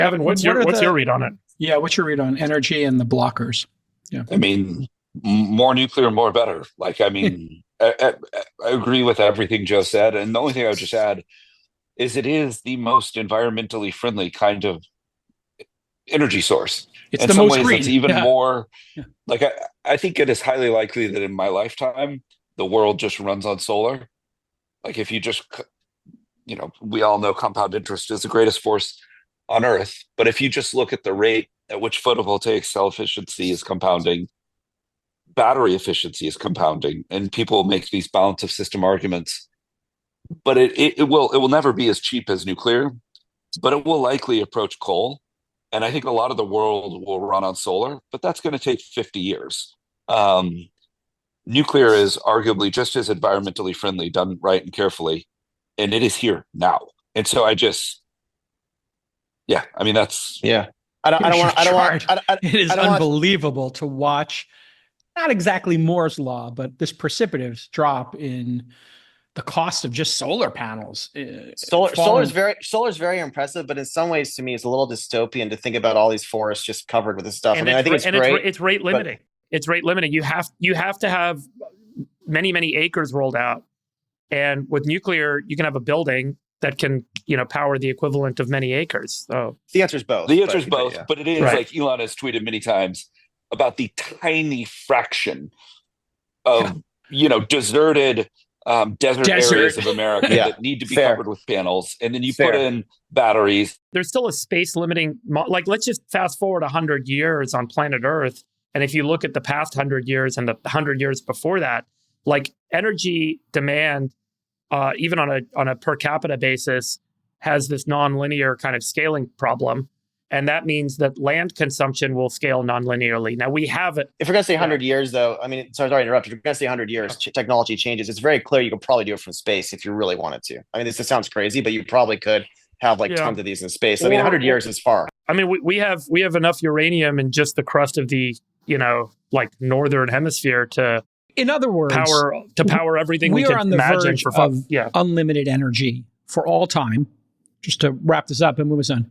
Evan, what's your read on it? Yeah, what's your read on energy and the blockers? Yeah. I mean, more nuclear, more better. Like, I mean, I agree with everything Joe said. And the only thing I would just add is it is the most environmentally friendly kind of energy source. It's In the some most ways, green. it's even Yeah. more Yeah. like I think it is highly likely that in my lifetime, the world just runs on solar. Like, if you just, we all know compound interest is the greatest force on Earth. But if you just look at the rate at which photovoltaic cell efficiency is compounding, battery efficiency is compounding, and people make these balance of system arguments. But it will never be as cheap as nuclear, but it will likely approach coal. And I think a lot of the world will run on solar, but that's going to take 50 years. Nuclear is arguably just as environmentally friendly, done right and carefully, and it is here now. And so I mean, that's Yeah. I don't want. It is I don't want. unbelievable to watch. Not exactly Moore's law, but this precipitous drop in the cost of just solar panels. Solar is very impressive, but in some ways, to me, it's a little dystopian to think about all these forests just covered with this stuff. And I think it's great. It's rate limiting. It's rate limiting. You have to have many acres rolled out, and with nuclear, you can have a building that can power the equivalent of many acres. So the answer is both. But it is Right. like Elon has tweeted many times about the tiny fraction of deserted desert areas of America that need to be covered with panels, and then you put in batteries. There's still a space limiting. Like, let's just fast forward 100 years on planet Earth, and if you look at the past 100 years and the 100 years before that, like energy demand, even on a per capita basis, has this nonlinear kind of scaling problem. And that means that land consumption will scale nonlinearly. Now, we have it. If we're going to say 100 years, though, I mean, sorry to interrupt. If you're going to say 100 years, technology changes. It's very clear you could probably do it from space if you really wanted to. I mean, this sounds crazy, but you probably could have tons of these in space. I mean, 100 years is far. I mean, we have enough uranium in just the crust of the, northern hemisphere to, in other words, power everything we are can on the imagine verge for of unlimited energy for all time. Just to wrap this up and move us on.